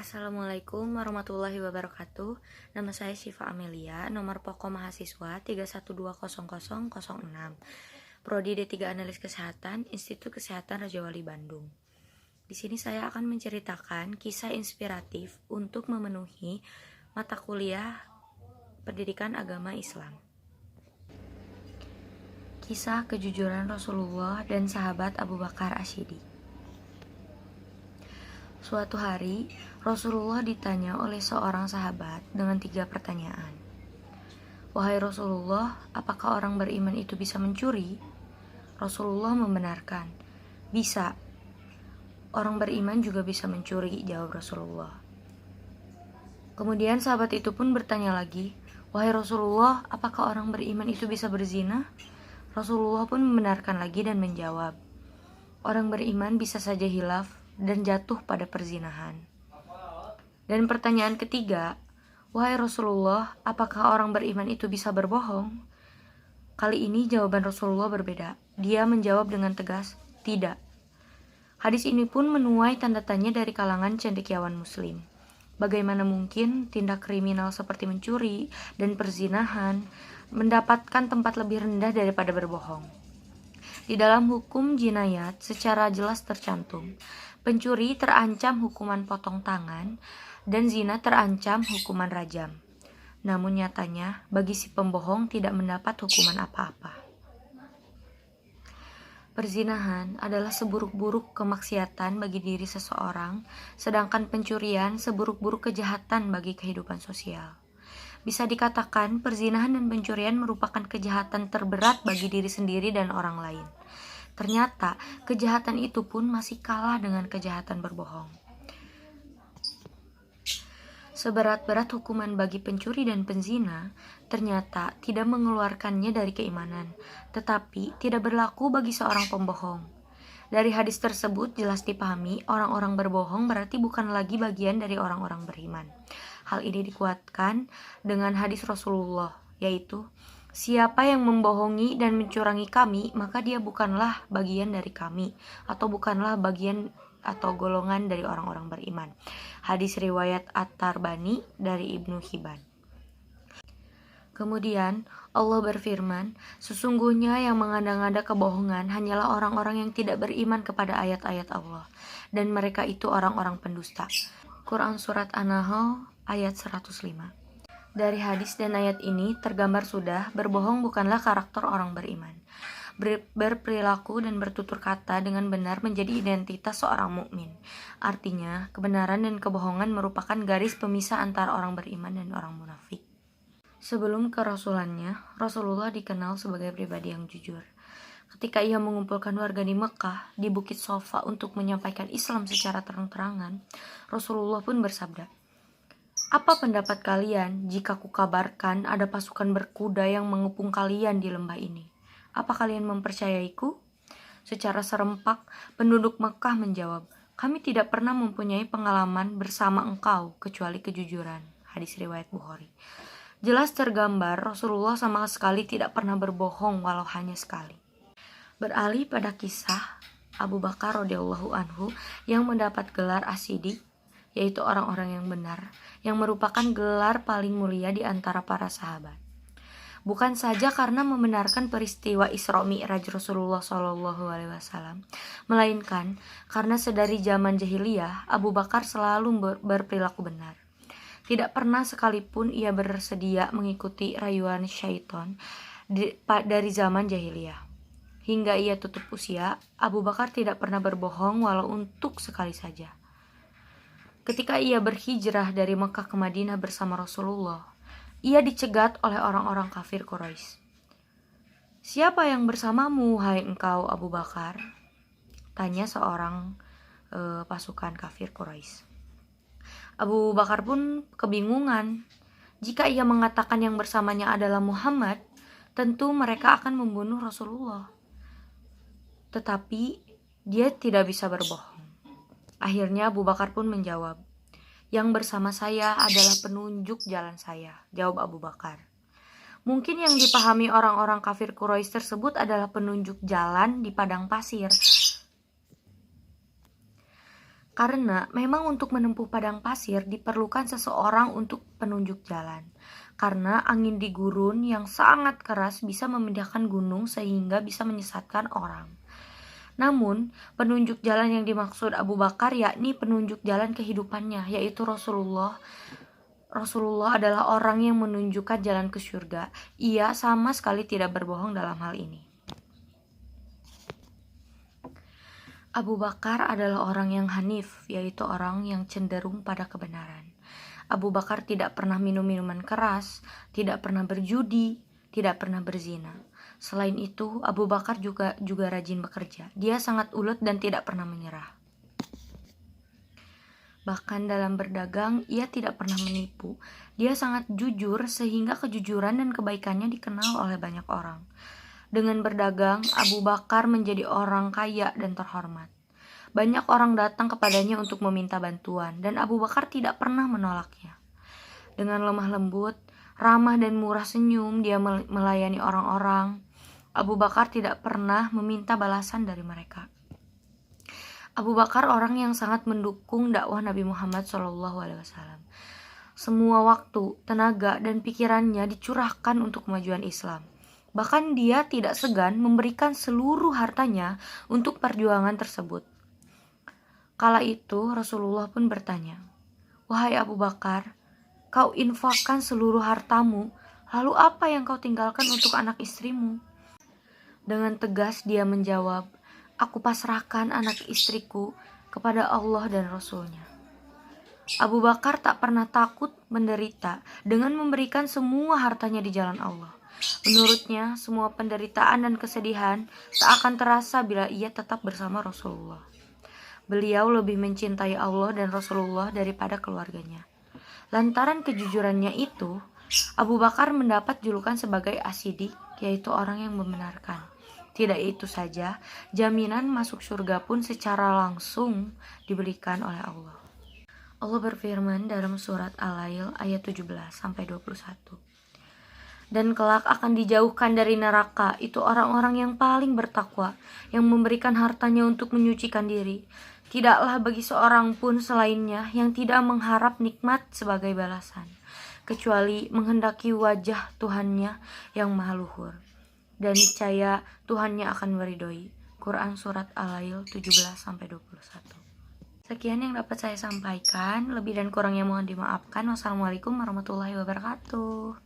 Assalamualaikum warahmatullahi wabarakatuh. Nama saya Syifa Amelia, nomor pokok mahasiswa 3120006. Prodi D3 Analis Kesehatan, Institut Kesehatan Raja Wali Bandung. Di sini saya akan menceritakan kisah inspiratif untuk memenuhi mata kuliah Pendidikan Agama Islam. Kisah kejujuran Rasulullah dan sahabat Abu Bakar Asyidi. Suatu hari, Rasulullah ditanya oleh seorang sahabat dengan 3 pertanyaan. Wahai Rasulullah, apakah orang beriman itu bisa mencuri? Rasulullah membenarkan, bisa. Orang beriman juga bisa mencuri, jawab Rasulullah. Kemudian sahabat itu pun bertanya lagi, wahai Rasulullah, apakah orang beriman itu bisa berzina? Rasulullah pun membenarkan lagi dan menjawab, orang beriman bisa saja hilaf dan jatuh pada perzinahan. Dan pertanyaan ketiga, wahai Rasulullah, apakah orang beriman itu bisa berbohong? Kali ini jawaban Rasulullah berbeda. Dia menjawab dengan tegas, tidak. Hadis ini pun menuai tanda tanya dari kalangan cendekiawan muslim. Bagaimana mungkin tindak kriminal seperti mencuri dan perzinahan mendapatkan tempat lebih rendah daripada berbohong? Di dalam hukum jinayat secara jelas tercantum, pencuri terancam hukuman potong tangan dan zina terancam hukuman rajam. Namun nyatanya bagi si pembohong tidak mendapat hukuman apa-apa. Perzinahan adalah seburuk-buruk kemaksiatan bagi diri seseorang, sedangkan pencurian seburuk-buruk kejahatan bagi kehidupan sosial. Bisa dikatakan perzinahan dan pencurian merupakan kejahatan terberat bagi diri sendiri dan orang lain. Ternyata kejahatan itu pun masih kalah dengan kejahatan berbohong. Seberat-berat hukuman bagi pencuri dan penzina ternyata tidak mengeluarkannya dari keimanan, tetapi tidak berlaku bagi seorang pembohong. Dari hadis tersebut jelas dipahami orang-orang berbohong berarti bukan lagi bagian dari orang-orang beriman. Hal ini dikuatkan dengan hadis Rasulullah, yaitu siapa yang membohongi dan mencurangi kami, maka dia bukanlah bagian dari kami, atau bukanlah bagian atau golongan dari orang-orang beriman. Hadis riwayat At-Tarbani dari Ibnu Hibban. Kemudian Allah berfirman, sesungguhnya yang mengada-ngada kebohongan hanyalah orang-orang yang tidak beriman kepada ayat-ayat Allah, dan mereka itu orang-orang pendusta. Quran Surat An-Nahl ayat 105. Dari hadis dan ayat ini tergambar sudah berbohong bukanlah karakter orang beriman. Berperilaku dan bertutur kata dengan benar menjadi identitas seorang mukmin. Artinya, kebenaran dan kebohongan merupakan garis pemisah antara orang beriman dan orang munafik. Sebelum kerasulannya, Rasulullah dikenal sebagai pribadi yang jujur. Ketika ia mengumpulkan warga di Mekah, di Bukit Sofa untuk menyampaikan Islam secara terang-terangan, Rasulullah pun bersabda, apa pendapat kalian jika kukabarkan ada pasukan berkuda yang mengepung kalian di lembah ini? Apa kalian mempercayaiku? Secara serempak, penduduk Mekah menjawab, kami tidak pernah mempunyai pengalaman bersama engkau kecuali kejujuran. Hadis riwayat Bukhari. Jelas tergambar Rasulullah sama sekali tidak pernah berbohong walau hanya sekali. Beralih pada kisah Abu Bakar radhiyallahu anhu yang mendapat gelar Asyidi, yaitu orang-orang yang benar, yang merupakan gelar paling mulia di antara para sahabat. Bukan saja karena membenarkan peristiwa Isra Mi'raj Rasulullah SAW, melainkan karena sedari zaman jahiliyah Abu Bakar selalu berperilaku benar. Tidak pernah sekalipun ia bersedia mengikuti rayuan syaitan dari zaman jahiliyah. Hingga ia tutup usia, Abu Bakar tidak pernah berbohong walau untuk sekali saja. Ketika ia berhijrah dari Mekah ke Madinah bersama Rasulullah, ia dicegat oleh orang-orang kafir Quraisy. Siapa yang bersamamu, hai engkau Abu Bakar? Tanya seorang pasukan kafir Quraisy. Abu Bakar pun kebingungan. Jika ia mengatakan yang bersamanya adalah Muhammad, tentu mereka akan membunuh Rasulullah. Tetapi dia tidak bisa berbohong. Akhirnya Abu Bakar pun menjawab, yang bersama saya adalah penunjuk jalan saya, jawab Abu Bakar. Mungkin yang dipahami orang-orang kafir Quraisy tersebut adalah penunjuk jalan di padang pasir. Karena memang untuk menempuh padang pasir diperlukan seseorang untuk penunjuk jalan. Karena angin di gurun yang sangat keras bisa memindahkan gunung sehingga bisa menyesatkan orang. Namun, penunjuk jalan yang dimaksud Abu Bakar yakni penunjuk jalan kehidupannya, yaitu Rasulullah. Rasulullah adalah orang yang menunjukkan jalan ke surga. Ia sama sekali tidak berbohong dalam hal ini. Abu Bakar adalah orang yang hanif, yaitu orang yang cenderung pada kebenaran. Abu Bakar tidak pernah minum minuman keras, tidak pernah berjudi, tidak pernah berzina. Selain itu, Abu Bakar juga rajin bekerja. Dia sangat ulet dan tidak pernah menyerah. Bahkan dalam berdagang, ia tidak pernah menipu. Dia sangat jujur sehingga kejujuran dan kebaikannya dikenal oleh banyak orang. Dengan berdagang, Abu Bakar menjadi orang kaya dan terhormat. Banyak orang datang kepadanya untuk meminta bantuan, dan Abu Bakar tidak pernah menolaknya. Dengan lemah lembut, ramah dan murah senyum, dia melayani orang-orang. Abu Bakar tidak pernah meminta balasan dari mereka. Abu Bakar orang yang sangat mendukung dakwah Nabi Muhammad SAW. Semua waktu, tenaga, dan pikirannya dicurahkan untuk kemajuan Islam. Bahkan dia tidak segan memberikan seluruh hartanya untuk perjuangan tersebut. Kala itu Rasulullah pun bertanya, "Wahai Abu Bakar, kau infakkan seluruh hartamu, lalu apa yang kau tinggalkan untuk anak istrimu?" Dengan tegas dia menjawab, "Aku pasrahkan anak istriku kepada Allah dan Rasul-Nya." Abu Bakar tak pernah takut menderita dengan memberikan semua hartanya di jalan Allah. Menurutnya, semua penderitaan dan kesedihan tak akan terasa bila ia tetap bersama Rasulullah. Beliau lebih mencintai Allah dan Rasulullah daripada keluarganya. Lantaran kejujurannya itu, Abu Bakar mendapat julukan sebagai As-Siddiq, yaitu orang yang membenarkan. Tidak itu saja, jaminan masuk surga pun secara langsung diberikan oleh Allah. Allah berfirman dalam surat Al-Lail ayat 17-21. Dan kelak akan dijauhkan dari neraka itu orang-orang yang paling bertakwa, yang memberikan hartanya untuk menyucikan diri. Tidaklah bagi seorang pun selainnya yang tidak mengharap nikmat sebagai balasan, kecuali menghendaki wajah Tuhannya yang maha luhur. Dan niscaya Tuhannya akan meridhoi. Quran Surat Al-Lail 17-21. Sekian yang dapat saya sampaikan. Lebih dan kurangnya mohon dimaafkan. Wassalamualaikum warahmatullahi wabarakatuh.